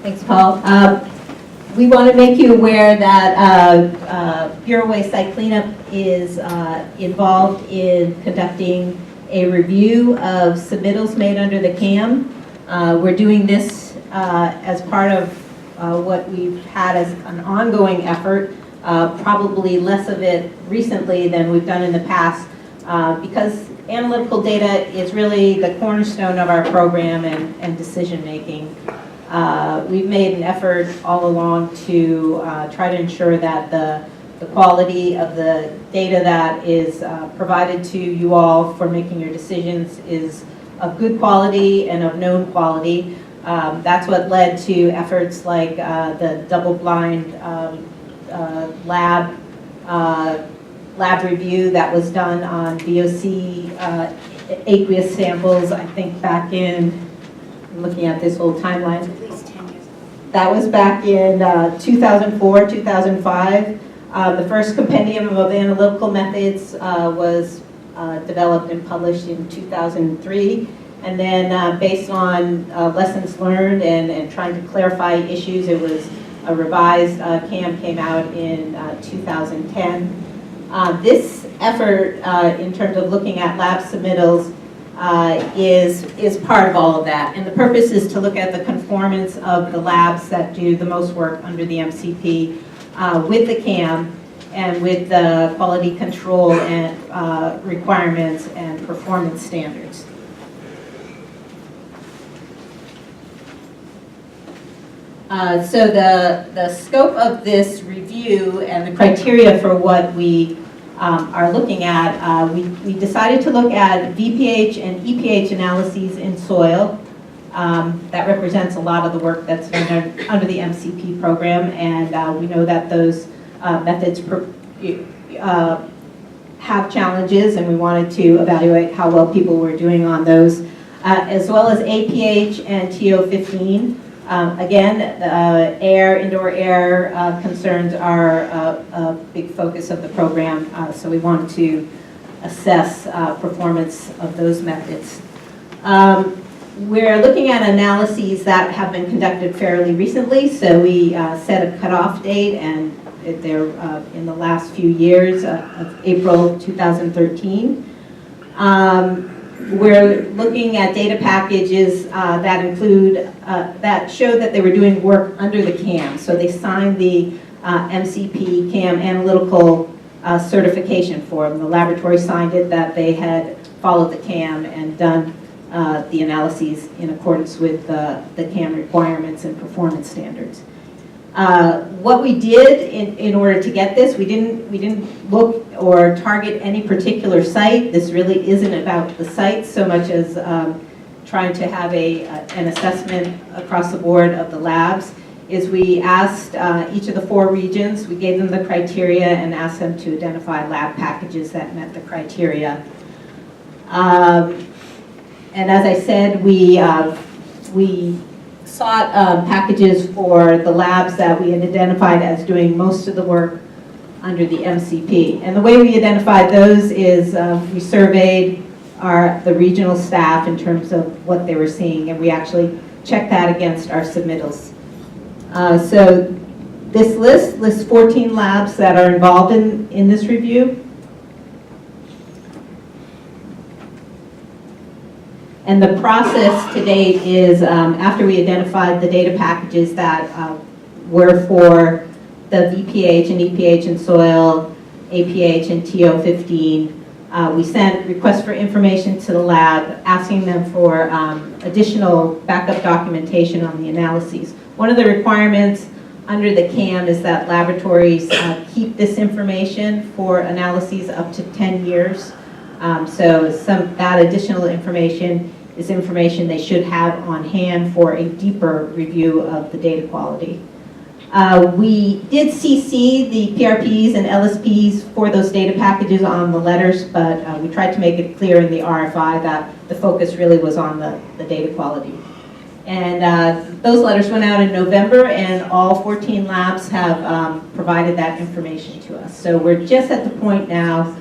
Thanks, Paul. We want to make you aware that Bureau Waste Site Cleanup is involved in conducting a review of submittals made under the CAM. We're doing this as part of what we've had as an ongoing effort, probably less of it recently than we've done in the past, because analytical data is really the cornerstone of our program and decision making. We've made an effort all along to try to ensure that the quality of the data that is provided to you all for making your decisions is of good quality and of known quality. That's what led to efforts like the double-blind lab review that was done on VOC aqueous samples, I think back in, I'm looking at this whole timeline. At least 10 years. That was back in 2004, 2005. The first Compendium of Analytical Methods was developed and published in 2003. And then based on lessons learned and trying to clarify issues, it was a revised CAM came out in 2010. This effort in terms of looking at lab submittals is part of all of that. And the purpose is to look at the conformance of the labs that do the most work under the MCP with the CAM and with the quality control and requirements and performance standards. So the scope of this review and the criteria for what we are looking at, we decided to look at VPH and EPH analyses in soil. That represents a lot of the work that's done under the MCP program, and we know that those methods have challenges, and we wanted to evaluate how well people were doing on those, as well as APH and TO15. Again, indoor air concerns are a big focus of the program, so we wanted to assess performance of those methods. We're looking at analyses that have been conducted fairly recently, so we set a cutoff date, and they're in the last few years of April 2013. We're looking at data packages that include, that show that they were doing work under the CAM. So they signed the MCP CAM analytical certification form. The laboratory signed it that they had followed the CAM and done the analyses in accordance with the CAM requirements and performance standards. What we did in order to get this, we didn't look or target any particular site. This really isn't about the site so much as trying to have an assessment across the board of the labs. Is we asked each of the 4 regions, we gave them the criteria and asked them to identify lab packages that met the criteria. And as I said, we sought packages for the labs that we had identified as doing most of the work under the MCP. And the way we identified those is we surveyed the regional staff in terms of what they were seeing, and we actually checked that against our submittals. So this list lists 14 labs that are involved in this review. And the process to date is after we identified the data packages that were for the VPH and EPH in soil, APH and TO15, we sent requests for information to the lab asking them for additional backup documentation on the analyses. One of the requirements under the CAM is that laboratories keep this information for analyses up to 10 years. So that additional information is information they should have on hand for a deeper review of the data quality. We did CC the PRPs and LSPs for those data packages on the letters, but we tried to make it clear in the RFI that the focus really was on the data quality. And those letters went out in November, and all 14 labs have provided that information to us. So we're just at the point now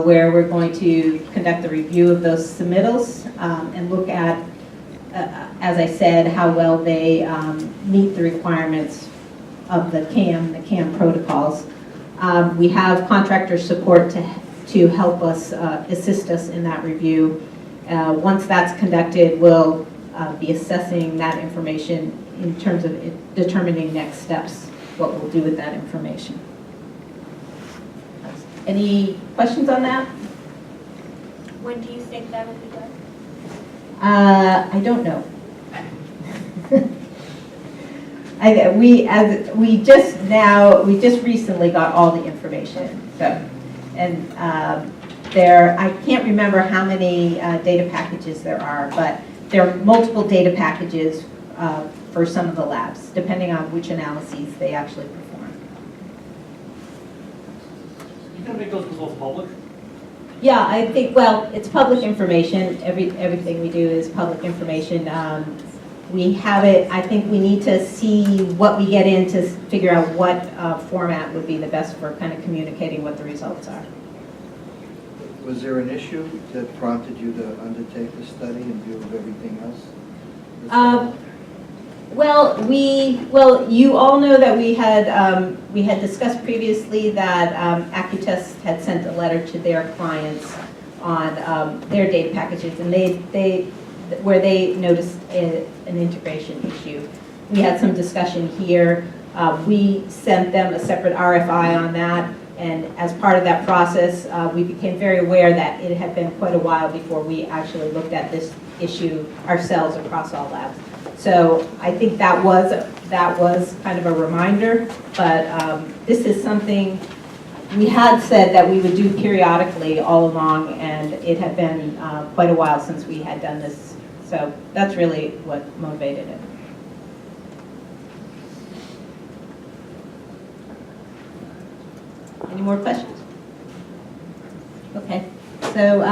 where we're going to conduct a review of those submittals and look at as I said, how well they meet the requirements of the CAM protocols. We have contractor support to help us, assist us in that review. Once that's conducted, we'll be assessing that information in terms of determining next steps, what we'll do with that information. Any questions on that? When do you think that will be done? I don't know. We just recently got all the information. So, and I can't remember how many data packages there are, but there are multiple data packages for some of the labs, depending on which analyses they actually perform. You can make those results public? Yeah, I think, well, it's public information. Everything we do is public information. We have it, I think we need to see what we get in to figure out what format would be the best for kind of communicating what the results are. Was there an issue that prompted you to undertake the study in view of everything else? Well, you all know that we had discussed previously that Accutest had sent a letter to their clients on their data packages, and where they noticed an integration issue. We had some discussion here. We sent them a separate RFI on that, and as part of that process, we became very aware that it had been quite a while before we actually looked at this issue ourselves across all labs. So I think that was kind of a reminder, but this is something we had said that we would do periodically all along, and it had been quite a while since we had done this. So that's really what motivated it. Any more questions? Okay, so